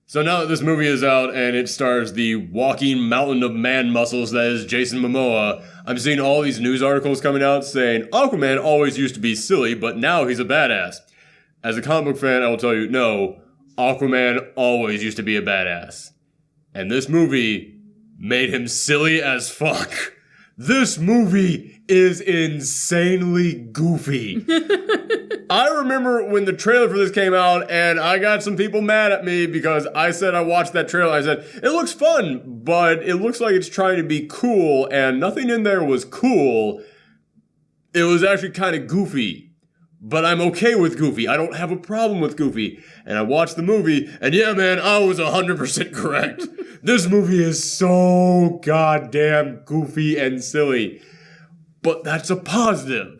So now that this movie is out and it stars the walking mountain of man muscles that is Jason Momoa, I'm seeing all these news articles coming out saying Aquaman always used to be silly, but now he's a badass. As a comic book fan, I will tell you, no, Aquaman always used to be a badass. And this movie made him silly as fuck. This movie is insanely goofy. I remember when the trailer for this came out and I got some people mad at me because I said I watched that trailer. I said, it looks fun, but it looks like it's trying to be cool, and nothing in there was cool. It was actually kind of goofy. But I'm okay with goofy. I don't have a problem with goofy. And I watched the movie, and yeah, man, I was 100% correct. This movie is so goddamn goofy and silly. But that's a positive.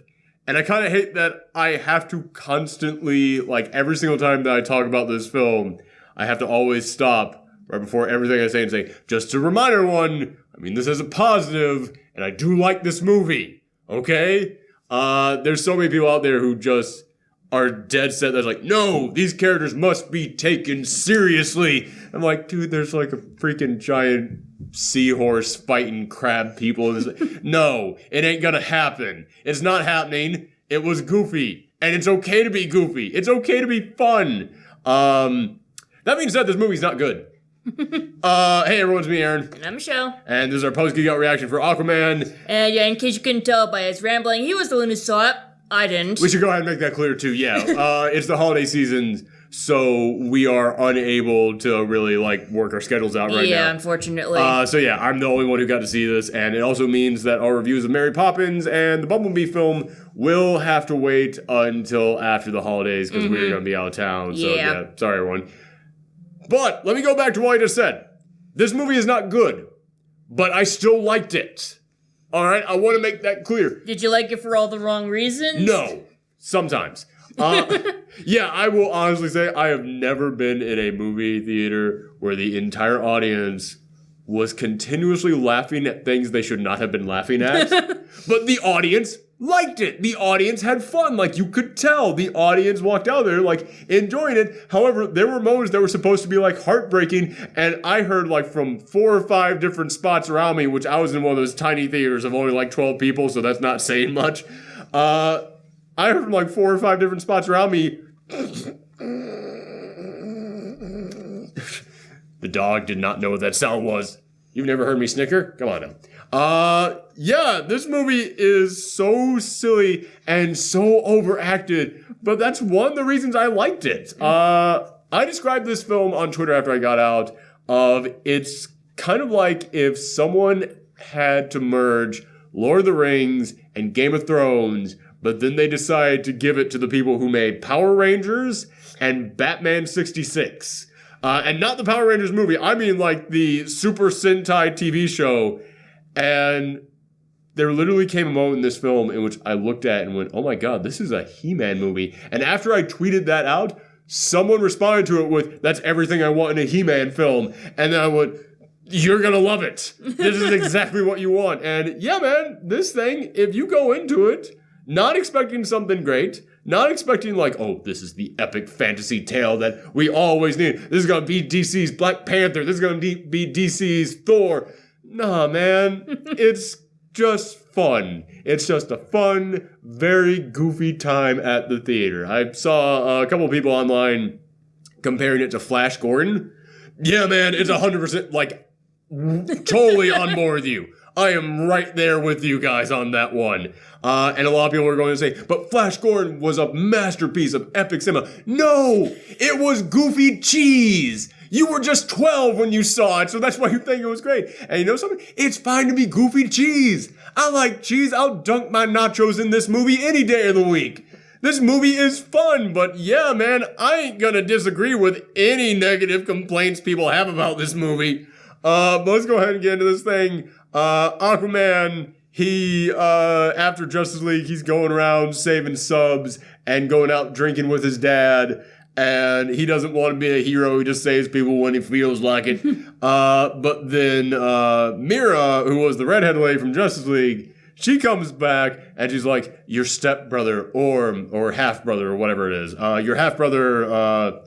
And I kind of hate that I have to constantly, like every single time that I talk about this film, I have to always stop right before everything I say and say, just to remind everyone, I mean, this is a positive, and I do like this movie, okay? There's so many people out there who just are dead set that's like, no, these characters must be taken seriously. I'm like, dude, there's like a freaking giant seahorse fighting crab people. No, it ain't gonna happen. It's not happening. It was goofy. And it's okay to be goofy. It's okay to be fun. That being said, this movie's not good. Hey everyone, it's me, Aaron. And I'm Michelle. And this is our post-Geekout reaction for Aquaman. And yeah, in case you couldn't tell by his rambling, he was the one who saw it. I didn't. We should go ahead and make that clear too, yeah. It's the holiday season, so we are unable to really, work our schedules out right now. Yeah, unfortunately. So yeah, I'm the only one who got to see this, and it also means that our reviews of Mary Poppins and the Bumblebee film will have to wait until after the holidays, because we're going to be out of town, so yeah, sorry everyone. But, let me go back to what I just said. This movie is not good, but I still liked it. Alright, I want to make that clear. Did you like it for all the wrong reasons? No. Sometimes. Yeah, I will honestly say I have never been in a movie theater where the entire audience was continuously laughing at things they should not have been laughing at. But the audience liked it. The audience had fun. You could tell the audience walked out there, enjoying it. However, there were moments that were supposed to be, heartbreaking, and I heard, from 4 or 5 different spots around me, which I was in one of those tiny theaters of only, 12 people, so that's not saying much. I heard from, 4 or 5 different spots around me. The dog did not know what that sound was. You've never heard me snicker? Come on now. Yeah, this movie is so silly and so overacted, but that's one of the reasons I liked it. I described this film on Twitter after I got out of it's kind of like if someone had to merge Lord of the Rings and Game of Thrones, but then they decided to give it to the people who made Power Rangers and Batman 66. And not the Power Rangers movie, I mean the Super Sentai TV show. And there literally came a moment in this film in which I looked at and went, oh my god, this is a He-Man movie. And after I tweeted that out, someone responded to it with, that's everything I want in a He-Man film. And then I went, you're gonna love it. This is exactly what you want. And yeah, man, this thing, if you go into it, not expecting something great, not expecting oh, this is the epic fantasy tale that we always need. This is gonna be DC's Black Panther. This is gonna be DC's Thor. Nah, man. It's just fun. It's just a fun, very goofy time at the theater. I saw a couple of people online comparing it to Flash Gordon. Yeah, man, it's 100% totally on board with you. I am right there with you guys on that one. And a lot of people are going to say, but Flash Gordon was a masterpiece of epic cinema. No! It was goofy cheese! You were just 12 when you saw it, so that's why you think it was great. And you know something? It's fine to be goofy cheese. I like cheese. I'll dunk my nachos in this movie any day of the week. This movie is fun, but yeah, man, I ain't gonna disagree with any negative complaints people have about this movie. But let's go ahead and get into this thing. Aquaman, he, after Justice League, he's going around saving subs and going out drinking with his dad. And he doesn't want to be a hero. He just saves people when he feels like it. But then Mira, who was the redhead lady from Justice League, she comes back and she's like, your stepbrother, Orm, or half-brother, or whatever it is. Your half-brother,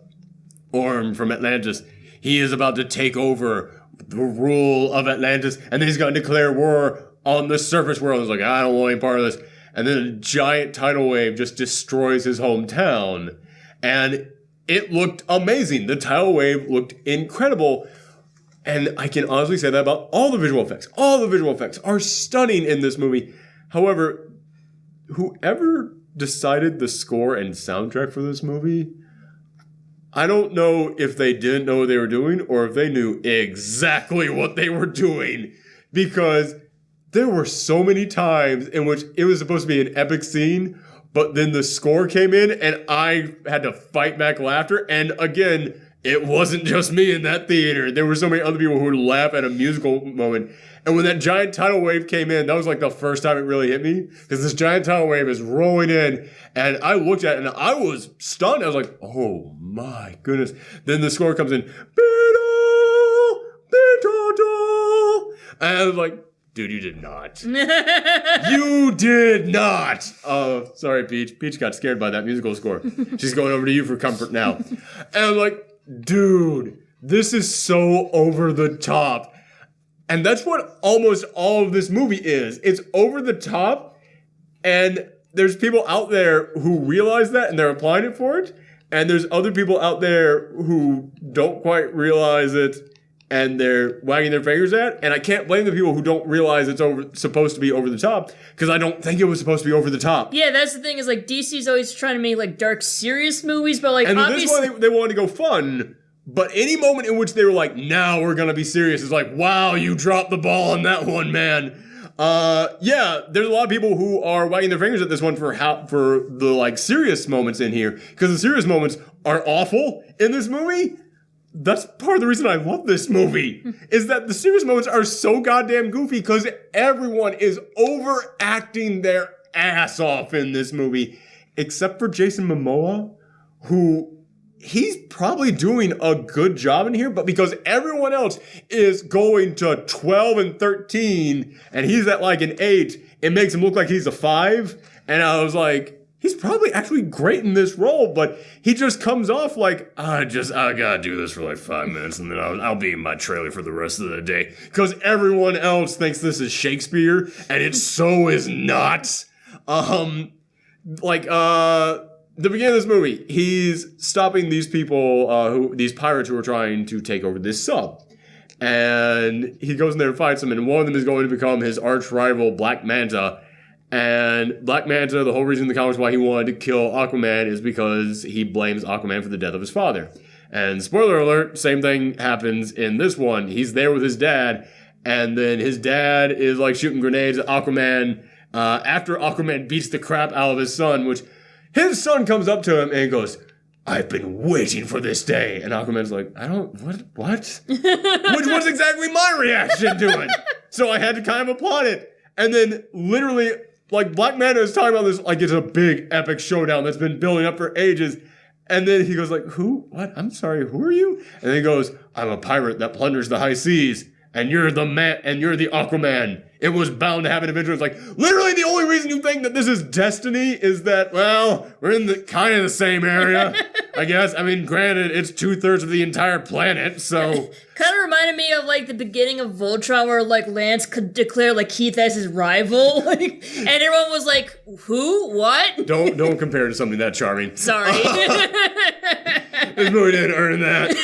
Orm from Atlantis, he is about to take over the rule of Atlantis, and then he's going to declare war on the surface world. He's like, I don't want any part of this. And then a giant tidal wave just destroys his hometown. And it looked amazing. The tidal wave looked incredible. And I can honestly say that about all the visual effects. All the visual effects are stunning in this movie. However, whoever decided the score and soundtrack for this movie, I don't know if they didn't know what they were doing or if they knew exactly what they were doing. Because there were so many times in which it was supposed to be an epic scene, but then the score came in and I had to fight back laughter. And again, it wasn't just me in that theater. There were so many other people who would laugh at a musical moment. And when that giant tidal wave came in, that was like the first time it really hit me. Because this giant tidal wave is rolling in. And I looked at it and I was stunned. I was like, oh my goodness. Then the score comes in. And I was like, dude, you did not. You did not. Oh, sorry, Peach. Peach got scared by that musical score. She's going over to you for comfort now. And I'm like, dude, this is so over the top. And that's what almost all of this movie is. It's over the top, and there's people out there who realize that and they're applying it for it. And there's other people out there who don't quite realize it and they're wagging their fingers at. And I can't blame the people who don't realize it's supposed to be over the top, because I don't think it was supposed to be over the top. Yeah, that's the thing, is like DC's always trying to make like dark, serious movies, but like and obviously this one they wanted to go fun. But any moment in which they were like, now we're gonna be serious, is like, wow, you dropped the ball on that one, man. Yeah, there's a lot of people who are wagging their fingers at this one for the like serious moments in here, because the serious moments are awful in this movie. That's part of the reason I love this movie, is that the serious moments are so goddamn goofy because everyone is overacting their ass off in this movie, except for Jason Momoa, who he's probably doing a good job in here, but because everyone else is going to 12 and 13 and he's at like an 8, it makes him look like he's a 5. And I was like, he's probably actually great in this role, but he just comes off like, I gotta do this for like 5 minutes and then I'll be in my trailer for the rest of the day. Because everyone else thinks this is Shakespeare, and it so is not. The beginning of this movie, he's stopping these people, these pirates who are trying to take over this sub. And he goes in there and fights them, and one of them is going to become his arch rival, Black Manta. And Black Manta, the whole reason in the comics why he wanted to kill Aquaman is because he blames Aquaman for the death of his father. And spoiler alert, same thing happens in this one. He's there with his dad, and then his dad is like shooting grenades at Aquaman after Aquaman beats the crap out of his son, which his son comes up to him and goes, I've been waiting for this day. And Aquaman's like, what? Which was exactly my reaction to it. So I had to kind of applaud it. And then literally, like, Black Manta is talking about this like it's a big epic showdown that's been building up for ages. And then he goes like, who? What? I'm sorry, who are you? And then he goes, I'm a pirate that plunders the high seas. And you're the man, and you're the Aquaman. It was bound to happen eventually. It's like, literally the only reason you think that this is destiny is that, well, we're in the kind of the same area, I guess. I mean, granted, it's 2/3 of the entire planet, so. Kind of reminded me of like the beginning of Voltron, where like Lance could declare like Keith as his rival, like, and everyone was like, "Who? What?" Don't compare to something that charming. Sorry, this movie didn't earn that.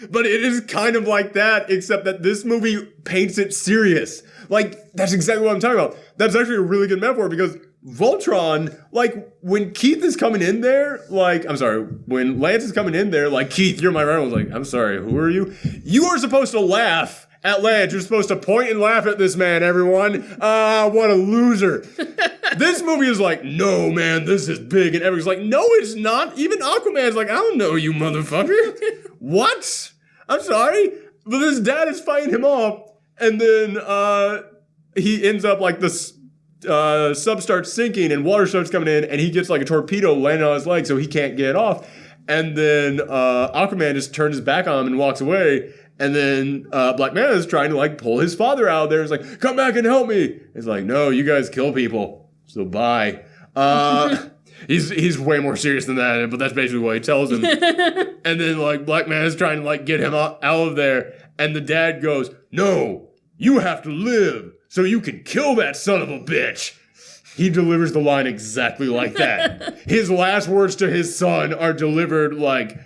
But it is kind of like that, except that this movie paints it serious. Like, that's exactly what I'm talking about. That's actually a really good metaphor, because Voltron, like, when Keith is coming in there, like, I'm sorry, when Lance is coming in there, like, Keith, you're my rival. Like, I'm sorry, who are you? You are supposed to laugh at Lance. You're supposed to point and laugh at this man, everyone. What a loser. This movie is like, no, man, this is big. And everyone's like, no, it's not. Even Aquaman's like, I don't know you, motherfucker. What? I'm sorry, but his dad is fighting him off, and then he ends up like this sub starts sinking, and water starts coming in, and he gets like a torpedo landing on his leg, so he can't get off. And then Aquaman just turns his back on him and walks away. And then Black Manta is trying to like pull his father out of there. He's like, come back and help me. He's like, no, you guys kill people, so bye. He's way more serious than that, but that's basically what he tells him. And then, like, Black Man is trying to, like, get him out of there. And the dad goes, no, you have to live so you can kill that son of a bitch. He delivers the line exactly like that. His last words to his son are delivered like...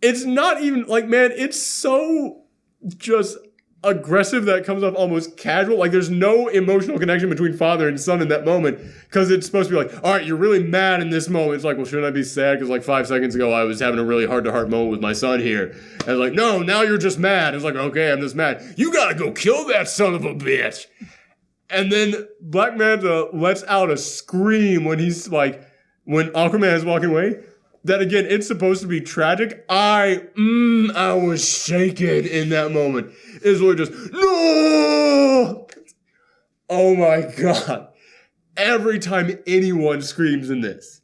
It's not even, like, man, it's so just aggressive that it comes off almost casual. Like, there's no emotional connection between father and son in that moment, because it's supposed to be like, all right, you're really mad in this moment. It's like, well, shouldn't I be sad? Because, like, 5 seconds ago, I was having a really heart-to-heart moment with my son here. And it's like, no, now you're just mad. It's like, okay, I'm just mad. You gotta go kill that son of a bitch. And then Black Manta lets out a scream when he's like, when Aquaman is walking away. That again, it's supposed to be tragic. I was shaken in that moment. It's really just, no! Oh my God. Every time anyone screams in this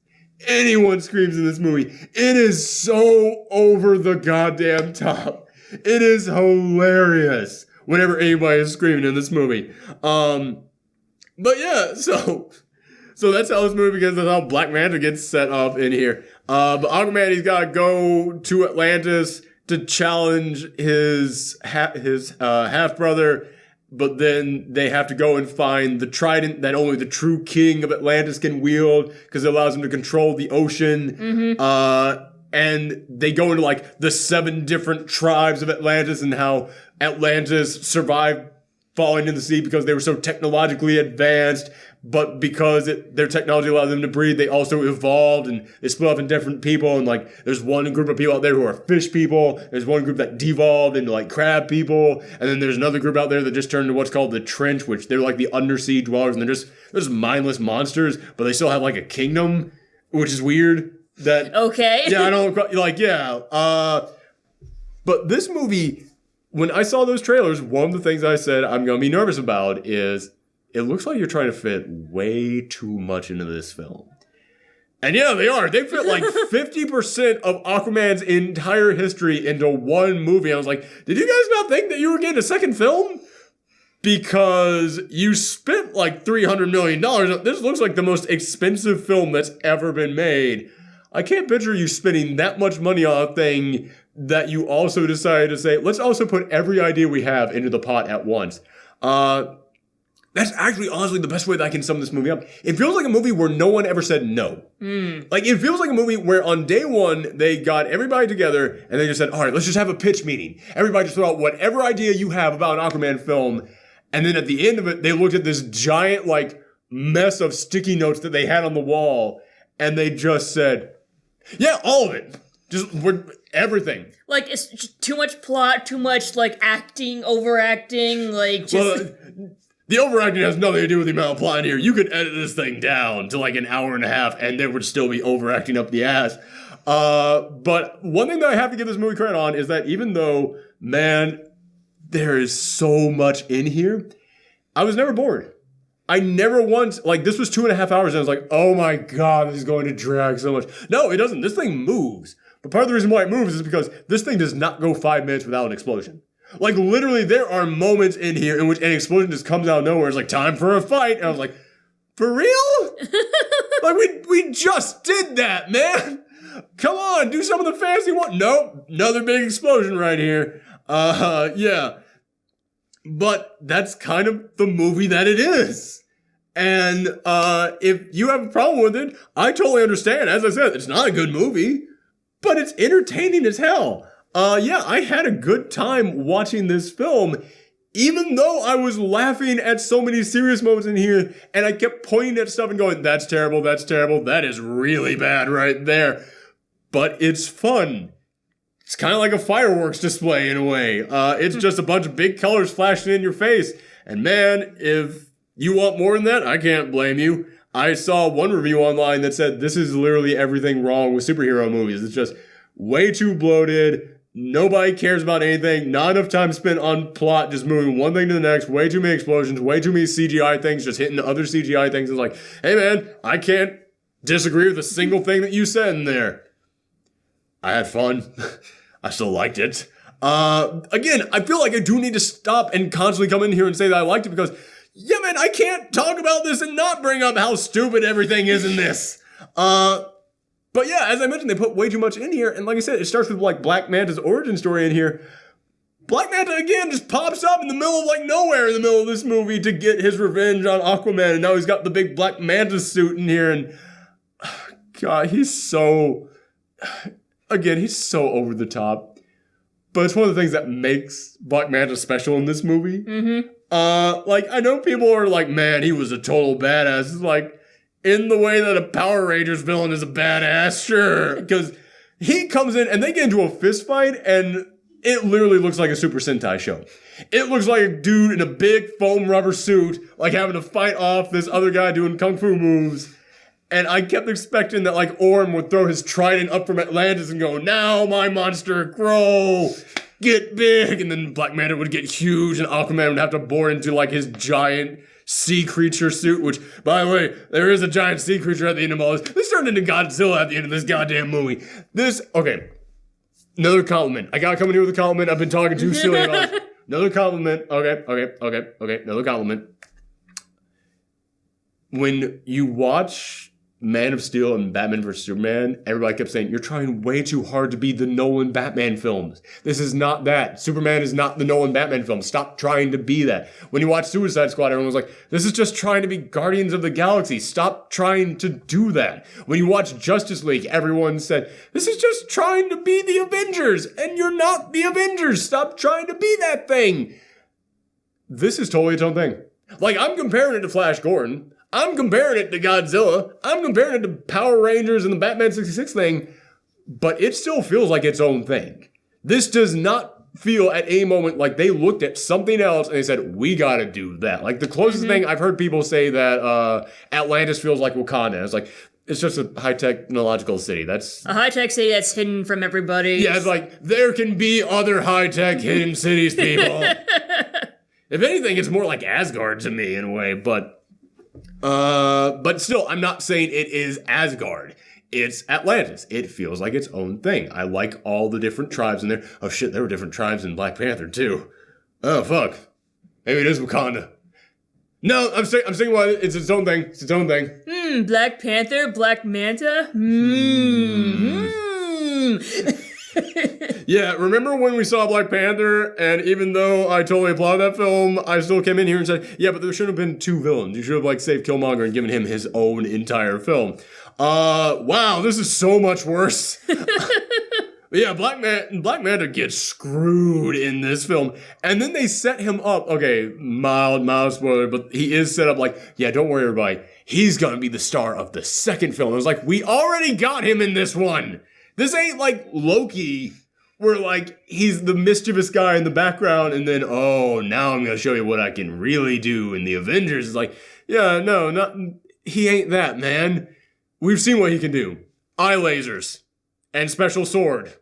movie, it is so over the goddamn top. It is hilarious whenever anybody is screaming in this movie. But yeah, so that's how this movie begins. That's how Black Manta gets set up in here. But Aquaman, he's got to go to Atlantis to challenge his half brother. But then they have to go and find the trident that only the true king of Atlantis can wield, because it allows him to control the ocean. Mm-hmm. And they go into like the 7 different tribes of Atlantis and how Atlantis survived falling in the sea because they were so technologically advanced, but because their technology allowed them to breathe, they also evolved and they split up in different people. And like, there's one group of people out there who are fish people. There's one group that devolved into like crab people. And then there's another group out there that just turned into what's called the trench, which they're like the undersea dwellers. And they're just mindless monsters, but they still have like a kingdom, which is weird. Okay. Yeah, I don't like, yeah. But this movie, when I saw those trailers, one of the things I said I'm going to be nervous about is it looks like you're trying to fit way too much into this film. And yeah, they are. They fit like 50% of Aquaman's entire history into one movie. I was like, did you guys not think that you were getting a second film? Because you spent like $300 million. This looks like the most expensive film that's ever been made. I can't picture you spending that much money on a thing that you also decided to say, let's also put every idea we have into the pot at once. That's actually honestly the best way that I can sum this movie up. It feels like a movie where no one ever said no. Like, it feels like a movie where on day one, they got everybody together and they just said, all right, let's just have a pitch meeting. Everybody just throw out whatever idea you have about an Aquaman film. And then at the end of it, they looked at this giant, like, mess of sticky notes that they had on the wall. And they just said, yeah, all of it. Everything. Like, it's just too much plot, too much, like, acting, overacting, like, just... Well, the overacting has nothing to do with the amount of plot in here. You could edit this thing down to, like, an hour and a half, and there would still be overacting up the ass. But one thing that I have to give this movie credit on is that even though, man, there is so much in here, I was never bored. I never once, like, this was 2.5 hours, and I was like, oh my God, this is going to drag so much. No, it doesn't. This thing moves. But part of the reason why it moves is because this thing does not go 5 minutes without an explosion. Like, literally, there are moments in here in which an explosion just comes out of nowhere. It's like, time for a fight. And I was like, for real? Like, we just did that, man. Come on, do some of the fancy one. Nope, another big explosion right here. Yeah. But that's kind of the movie that it is. And if you have a problem with it, I totally understand. As I said, it's not a good movie, but it's entertaining as hell. Yeah, I had a good time watching this film, even though I was laughing at so many serious moments in here, and I kept pointing at stuff and going, that's terrible, that is really bad right there. But it's fun. It's kind of like a fireworks display in a way. It's just a bunch of big colors flashing in your face. And man, if you want more than that, I can't blame you. I saw one review online that said this is literally everything wrong with superhero movies. It's just way too bloated. Nobody cares about anything. Not enough time spent on plot, just moving one thing to the next. Way too many explosions, way too many CGI things, just hitting other CGI things. It's like, hey man, I can't disagree with a single thing that you said in there. I had fun. I still liked it. Again, I feel like I do need to stop and constantly come in here and say that I liked it because, yeah man, I can't talk about this and not bring up how stupid everything is in this. But yeah, as I mentioned, they put way too much in here. And like I said, it starts with like Black Manta's origin story in here. Black Manta, again, just pops up in the middle of like nowhere in the middle of this movie to get his revenge on Aquaman. And now he's got the big Black Manta suit in here. And God, he's so over the top. But it's one of the things that makes Black Manta special in this movie. Mm-hmm. Like, I know people are like, man, he was a total badass. It's like, in the way that a Power Rangers villain is a badass, sure. Because he comes in and they get into a fist fight and it literally looks like a Super Sentai show. It looks like a dude in a big foam rubber suit, like having to fight off this other guy doing kung fu moves. And I kept expecting that, like, Orm would throw his trident up from Atlantis and go, now my monster, grow, get big. And then Black Manta would get huge and Aquaman would have to bore into, like, his giant sea creature suit, which, by the way, there is a giant sea creature at the end of all this. This turned into Godzilla at the end of this goddamn movie. Okay. Another compliment. I gotta come in here with a compliment. I've been talking too silly about it. Another compliment. Okay. Another compliment. When you watch Man of Steel and Batman vs. Superman, everybody kept saying, you're trying way too hard to be the Nolan Batman films. This is not that. Superman is not the Nolan Batman film. Stop trying to be that. When you watch Suicide Squad, everyone was like, this is just trying to be Guardians of the Galaxy. Stop trying to do that. When you watch Justice League, everyone said, this is just trying to be the Avengers, and you're not the Avengers. Stop trying to be that thing. This is totally its own thing. Like, I'm comparing it to Flash Gordon. I'm comparing it to Godzilla. I'm comparing it to Power Rangers and the Batman 66 thing, but it still feels like its own thing. This does not feel at any moment like they looked at something else and they said, we gotta do that. Like the closest thing I've heard people say that Atlantis feels like Wakanda. It's like, it's just a high-technological city. That's a high-tech city that's hidden from everybody. Yeah, it's like, there can be other high-tech hidden cities, people. If anything, it's more like Asgard to me in a way, but still, I'm not saying it is Asgard. It's Atlantis. It feels like its own thing. I like all the different tribes in there. Oh shit, there were different tribes in Black Panther too. Oh fuck. Maybe it is Wakanda. No, I'm saying why it's its own thing. It's its own thing. Black Panther, Black Manta. Yeah, remember when we saw Black Panther, and even though I totally applaud that film, I still came in here and said, yeah, but there should have been two villains. You should have, like, saved Killmonger and given him his own entire film. Wow, this is so much worse. Yeah, Black Manta gets screwed in this film, and then they set him up, okay, mild spoiler, but he is set up like, yeah, don't worry, everybody, he's gonna be the star of the second film. I was like, we already got him in this one. This ain't like Loki, where like he's the mischievous guy in the background, and then now I'm gonna show you what I can really do in the Avengers. It's like, yeah, no, he ain't that, man. We've seen what he can do: eye lasers and special sword,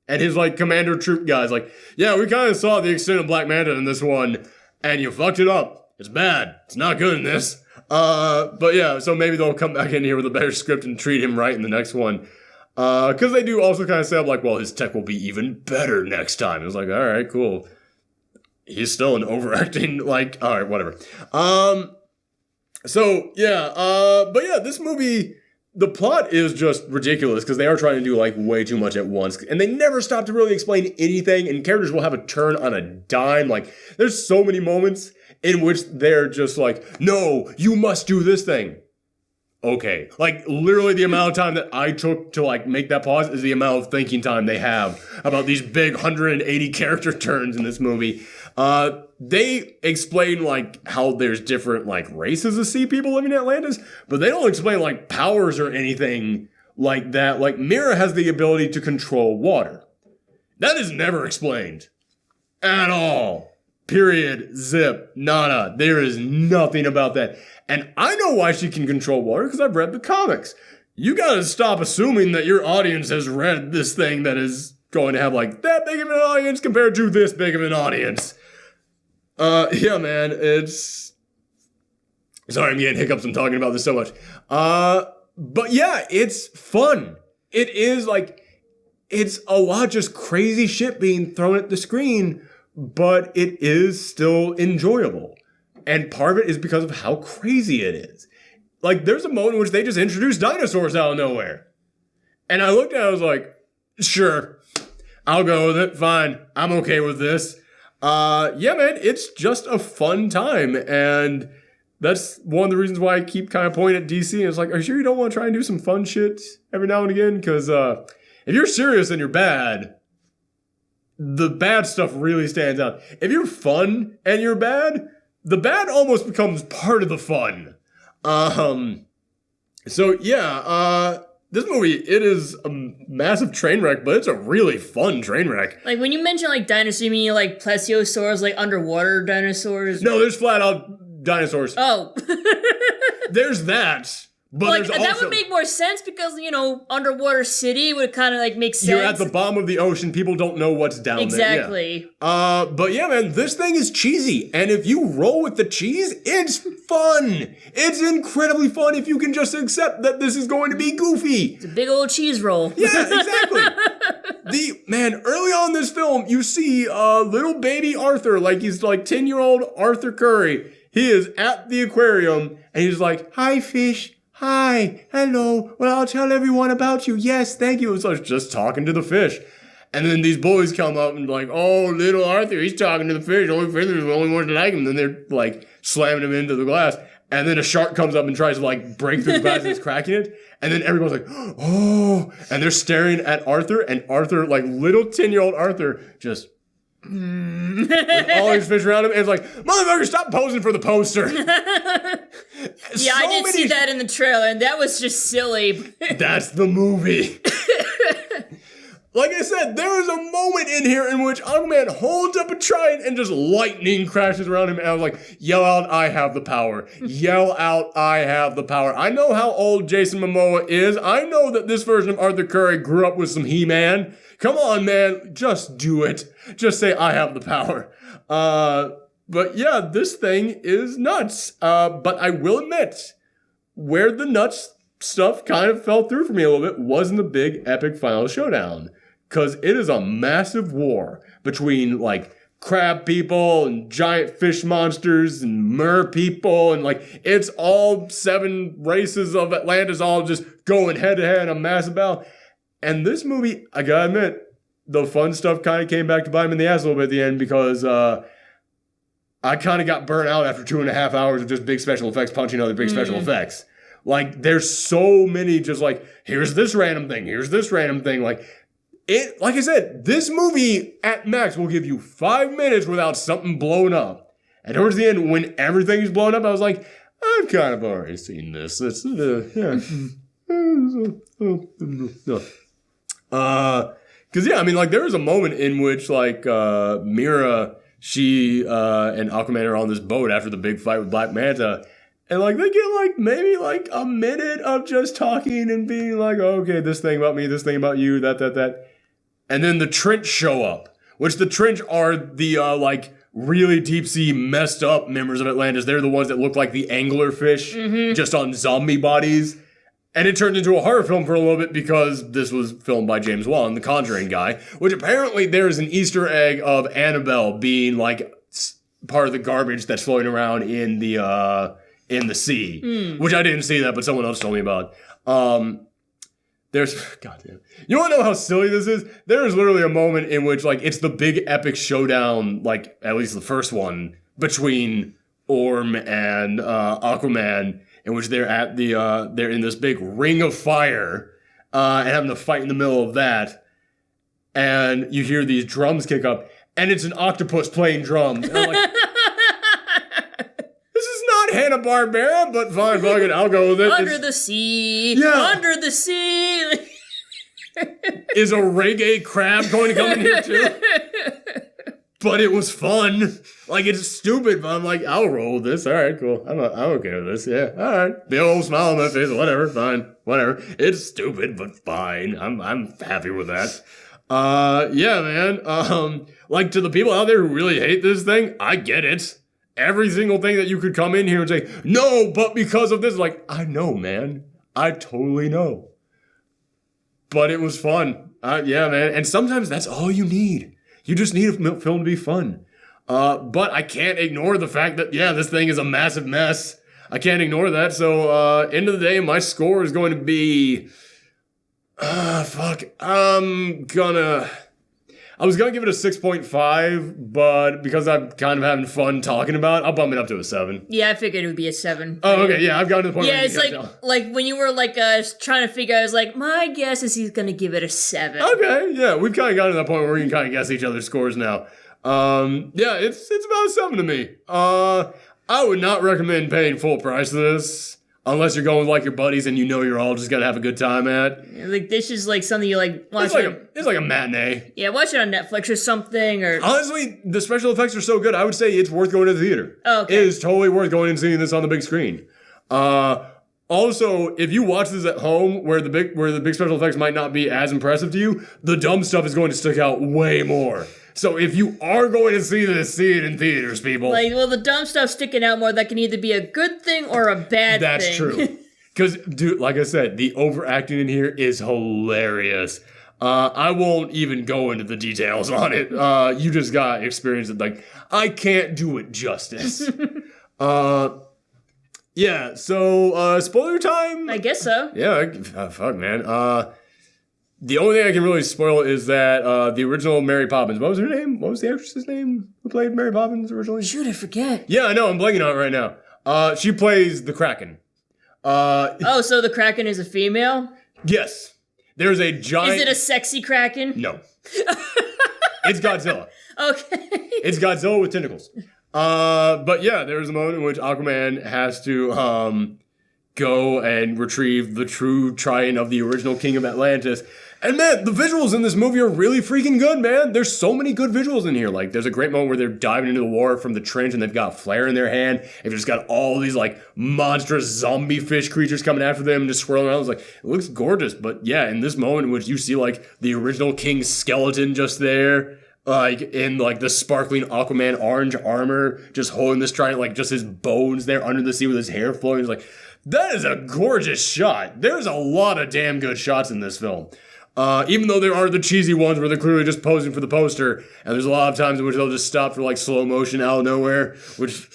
and his like commander troop guys. Like, yeah, we kind of saw the extent of Black Manta in this one, and you fucked it up. It's bad. It's not good in this. But yeah, so maybe they'll come back in here with a better script and treat him right in the next one. Because they do also kind of say, like, well, his tech will be even better next time. It was like, all right, cool. He's still an overacting, like, all right, whatever. So, yeah, but yeah, this movie, the plot is just ridiculous because they are trying to do, like, way too much at once. And they never stop to really explain anything, and characters will have a turn on a dime. Like, there's so many moments in which they're just like, no, you must do this thing. Okay, like literally the amount of time that I took to like make that pause is the amount of thinking time they have about these big 180 character turns in this movie. They explain like how there's different like races of sea people living in Atlantis, but they don't explain like powers or anything like that. Like Mira has the ability to control water. That is never explained at all. Period. Zip. Nada. There is nothing about that. And I know why she can control water, because I've read the comics. You gotta stop assuming that your audience has read this thing that is going to have, like, that big of an audience compared to this big of an audience. Yeah, man, it's... Sorry, I'm getting hiccups. I'm talking about this so much. But yeah, it's fun. It is, like, it's a lot of just crazy shit being thrown at the screen, but it is still enjoyable. And part of it is because of how crazy it is. like, there's a moment in which they just introduce dinosaurs out of nowhere. And I looked at it, I was like, sure, I'll go with it, fine, I'm okay with this. Yeah, man, it's just a fun time, and that's one of the reasons why I keep kind of pointing at DC, and it's like, are you sure you don't want to try and do some fun shit every now and again? Because, if you're serious and you're bad, the bad stuff really stands out. If you're fun and you're bad, the bad almost becomes part of the fun. So yeah, this movie, it is a massive train wreck, but it's a really fun train wreck. Like, when you mention, like, dinosaurs, you mean, like, plesiosaurs, like, underwater dinosaurs? No, there's flat-out dinosaurs. Oh. There's that. But like, there's that also, would make more sense because, you know, underwater city would kind of, like, make sense. You're at the bottom of the ocean. People don't know what's down there. Exactly. Yeah. But yeah, man, this thing is cheesy. And if you roll with the cheese, it's fun. It's incredibly fun if you can just accept that this is going to be goofy. It's a big old cheese roll. Yeah, exactly. Early on in this film, you see little baby Arthur, like he's like 10-year-old Arthur Curry. He is at the aquarium and he's like, hi, fish. Hi, hello, well, I'll tell everyone about you. Yes, thank you. So I was just talking to the fish. And then these boys come up and like, oh, little Arthur, he's talking to the fish. Only fish is the only ones that like him. And then they're like slamming him into the glass. And then a shark comes up and tries to like break through the glass and is cracking it. And then everyone's like, oh, and they're staring at Arthur. And Arthur, like little 10-year-old Arthur, just with all these fish around him, and it's like, motherfucker, stop posing for the poster. Yeah, I did see that in the trailer, and that was just silly. That's the movie. Like I said, there is a moment in here in which Aquaman holds up a trident and just lightning crashes around him, and I was like, yell out, I have the power. Yell out, I have the power. I know how old Jason Momoa is. I know that this version of Arthur Curry grew up with some He-Man. Come on, man, just do it. Just say, I have the power. But yeah, this thing is nuts. But I will admit, where the nuts stuff kind of fell through for me a little bit was in the big epic final showdown. Because it is a massive war between, like, crab people and giant fish monsters and mer people. And, like, it's all 7 races of Atlantis all just going head-to-head in a massive battle. And this movie, I gotta admit, the fun stuff kind of came back to bite him in the ass a little bit at the end because I kind of got burnt out after 2.5 hours of just big special effects punching other big special effects. Like, there's so many just like, here's this random thing, here's this random thing. Like I said, this movie at max will give you 5 minutes without something blowing up. And towards the end, when everything's blown up, I was like, I've kind of already seen this. It's, yeah. Because, yeah, I mean, like, there was a moment in which, like, Mira, she and Aquaman are on this boat after the big fight with Black Manta. And, like, they get, like, maybe, like, a minute of just talking and being like, oh, okay, this thing about me, this thing about you, that. And then the Trench show up, which the Trench are the, like, really deep-sea messed up members of Atlantis. They're the ones that look like the anglerfish, just on zombie bodies. And it turned into a horror film for a little bit because this was filmed by James Wan, the Conjuring guy, which apparently there's an Easter egg of Annabelle being, like, part of the garbage that's floating around in the sea, which I didn't see that, but someone else told me about. Goddamn. You want to know how silly this is? There is literally a moment in which, like, it's the big epic showdown, like, at least the first one, between Orm and Aquaman, in which they're at they're in this big ring of fire, and having to fight in the middle of that. And you hear these drums kick up, and it's an octopus playing drums. And I'm like, this is not Hanna-Barbera, but fine, fuck it, I'll go with it. Under the sea. Yeah. Under the sea. Is a reggae crab going to come in here too? But it was fun. Like, it's stupid, but I'm like, I'll roll with this. All right, cool. I'm okay with this. Yeah, all right. Big old smile on my face. Whatever, fine. Whatever. It's stupid, but fine. I'm happy with that. Yeah, man. Like, to the people out there who really hate this thing, I get it. Every single thing that you could come in here and say, no, but because of this, like, I know, man. I totally know. But it was fun. Yeah, man. And sometimes that's all you need. You just need a film to be fun. But I can't ignore the fact that, yeah, this thing is a massive mess. I can't ignore that. So, end of the day, my score is going to be... I was gonna give it a 6.5, but because I'm kind of having fun talking about it, I'll bump it up to a 7. Yeah, I figured it would be a 7. Oh, okay, yeah, I've gotten to the point yeah, where it's like when you were trying to figure out, I was like, my guess is he's gonna give it a 7. Okay, yeah, we've kind of gotten to that point where we can kind of guess each other's scores now. Yeah, it's about a 7 to me. I would not recommend paying full price for this. Unless you're going with, like, your buddies and you know you're all just gonna have a good time at. Like, this is, like, something you, like, watch it's like a matinee. Yeah, watch it on Netflix or something, or... Honestly, the special effects are so good, I would say it's worth going to the theater. Oh, okay. It is totally worth going and seeing this on the big screen. Also, if you watch this at home, where the big special effects might not be as impressive to you, the dumb stuff is going to stick out way more. So if you are going to see this, see it in theaters, people. Like, well, the dumb stuff sticking out more, that can either be a good thing or a bad thing. That's true. Because, dude, like I said, the overacting in here is hilarious. I won't even go into the details on it. You just got experience it. Like, I can't do it justice. Yeah, so, spoiler time? I guess so. Yeah, fuck, man. The only thing I can really spoil is that the original Mary Poppins, what was her name? What was the actress's name who played Mary Poppins originally? Shoot, I forget. Yeah, I know, I'm blanking on it right now. She plays the Kraken. So the Kraken is a female? Yes. There's a giant... Is it a sexy Kraken? No. It's Godzilla. Okay. It's Godzilla with tentacles. But yeah, there's a moment in which Aquaman has to go and retrieve the true trident of the original King of Atlantis. And man, the visuals in this movie are really freaking good, man. There's so many good visuals in here. Like, there's a great moment where they're diving into the water from the trench and they've got a flare in their hand. And they've just got all these, like, monstrous zombie fish creatures coming after them and just swirling around. It's like, it looks gorgeous. But yeah, in this moment in which you see, like, the original King's skeleton just there, like, in, like, the sparkling Aquaman orange armor, just holding this trident, like, just his bones there under the sea with his hair flowing. It's like, that is a gorgeous shot. There's a lot of damn good shots in this film. Even though there are the cheesy ones where they're clearly just posing for the poster, and there's a lot of times in which they'll just stop for, like, slow motion out of nowhere, which,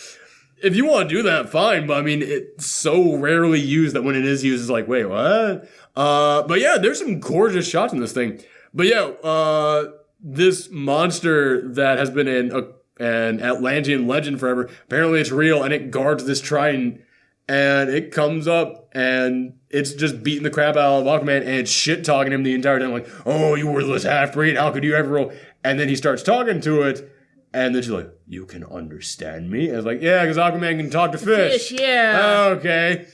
if you want to do that, fine, but I mean, it's so rarely used that when it is used, it's like, wait, what? But yeah, there's some gorgeous shots in this thing. But yeah, this monster that has been an Atlantean legend forever, apparently it's real, and it guards this trident, and it comes up, and it's just beating the crap out of Aquaman, and it's shit-talking him the entire time, like, oh, you worthless half-breed, how could you ever roll? And then he starts talking to it, and then she's like, you can understand me? And it's like, yeah, because Aquaman can talk to fish. Yeah. Okay.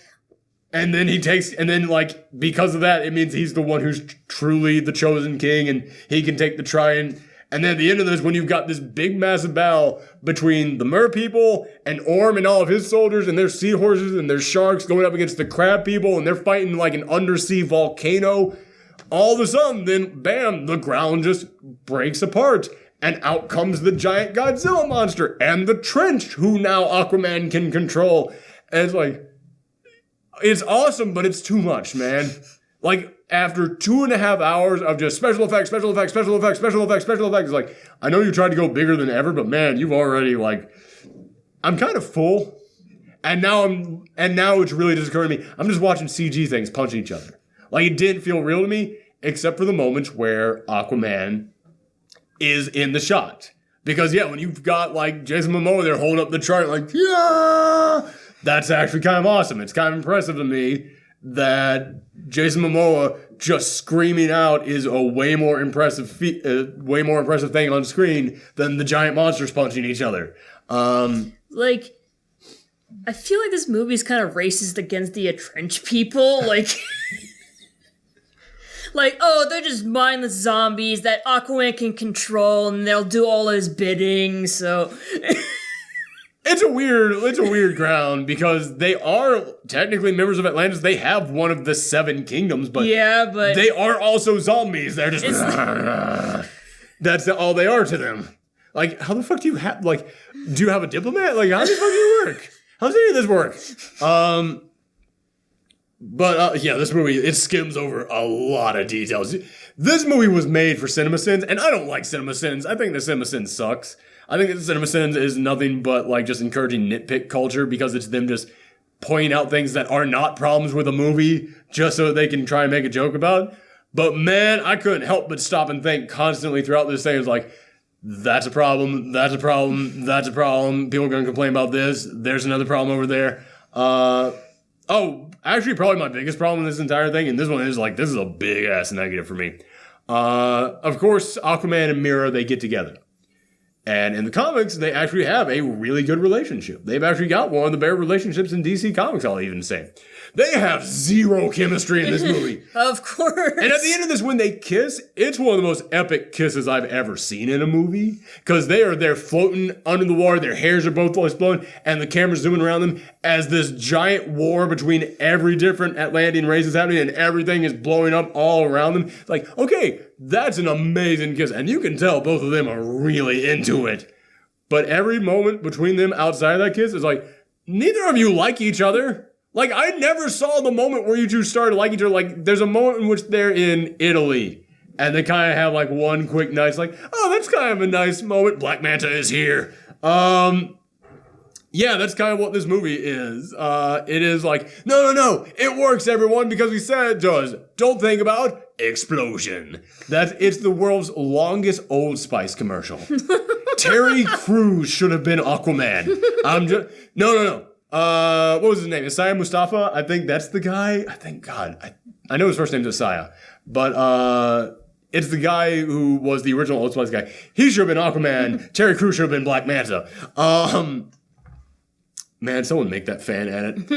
And then, like, because of that, it means he's the one who's truly the chosen king, and he can take the trident. And then at the end of this, when you've got this big, massive battle between the mer people and Orm and all of his soldiers, and there's seahorses and there's sharks going up against the crab people, and they're fighting like an undersea volcano, all of a sudden, then, bam, the ground just breaks apart. And out comes the giant Godzilla monster and the trench, who now Aquaman can control. And it's like, it's awesome, but it's too much, man. Like, after 2.5 hours of just special effects, it's like, I know you tried to go bigger than ever, but man, you've already, like, I'm kind of full. And now it's really just occurring to me, I'm just watching CG things punch each other. Like, it didn't feel real to me, except for the moments where Aquaman is in the shot. Because, yeah, when you've got, like, Jason Momoa there holding up the chart, like, yeah, that's actually kind of awesome. It's kind of impressive to me that Jason Momoa just screaming out is a way more impressive thing on screen than the giant monsters punching each other. Like, I feel like this movie is kind of racist against the trench people. Like, like, oh, they're just mindless zombies that Aquaman can control, and they'll do all his bidding. So. It's a weird ground, because they are technically members of Atlantis. They have one of the 7 kingdoms, but yeah, but they are also zombies. They're just that's all they are to them. Like, how the fuck do you have? Like, do you have a diplomat? Like, how the fuck do you work? How's any of this work? But yeah, this movie, it skims over a lot of details. This movie was made for CinemaSins, and I don't like CinemaSins. I think the CinemaSins sucks. I think that CinemaSins is nothing but, like, just encouraging nitpick culture, because it's them just pointing out things that are not problems with a movie just so that they can try and make a joke about. But man, I couldn't help but stop and think constantly throughout this thing. It was like, that's a problem, that's a problem, that's a problem. People are going to complain about this. There's another problem over there. Actually, probably my biggest problem in this entire thing, and this one is like, this is a big-ass negative for me. Of course, Aquaman and Mera, they get together. And in the comics, they actually have a really good relationship. They've actually got one of the better relationships in DC Comics, I'll even say. They have zero chemistry in this movie. Of course. And at the end of this, when they kiss, it's one of the most epic kisses I've ever seen in a movie. Because they're floating under the water, their hairs are both blowing, and the camera's zooming around them as this giant war between every different Atlantean race is happening, and everything is blowing up all around them. It's like, okay, that's an amazing kiss. And you can tell both of them are really into it. But every moment between them outside of that kiss is like, neither of you like each other. Like, I never saw the moment where you two started to like each other. Like, there's a moment in which they're in Italy, and they kind of have, like, one quick nice, like, oh, that's kind of a nice moment. Black Manta is here. Yeah, that's kind of what this movie is. It is like, no, it works, everyone, because we said it does. Don't think about explosion. It's the world's longest Old Spice commercial. Terry Crews should have been Aquaman. No. What was his name? Isaiah Mustafa? I think that's the guy. I know his first name's Isaiah, but it's the guy who was the original Old Spice guy. He should have been Aquaman. Terry Crews should have been Black Manta. Man, someone make that fan edit.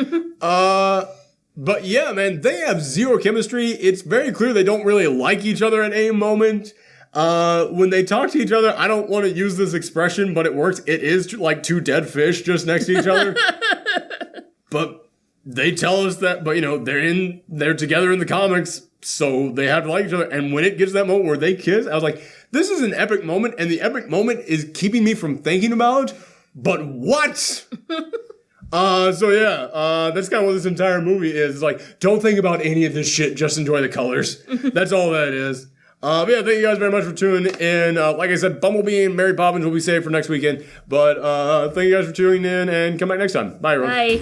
But yeah, man, they have zero chemistry. It's very clear they don't really like each other at any moment. When they talk to each other, I don't want to use this expression, but it works. It is like two dead fish just next to each other. But they tell us that, but you know, they're together in the comics, so they have to like each other. And when it gets to that moment where they kiss, I was like, this is an epic moment, and the epic moment is keeping me from thinking about, but what? So yeah, that's kind of what this entire movie is. It's like, don't think about any of this shit, just enjoy the colors. That's all that is. But yeah, thank you guys very much for tuning in. Like I said, Bumblebee and Mary Poppins will be saved for next weekend. But thank you guys for tuning in, and come back next time. Bye, everyone. Bye.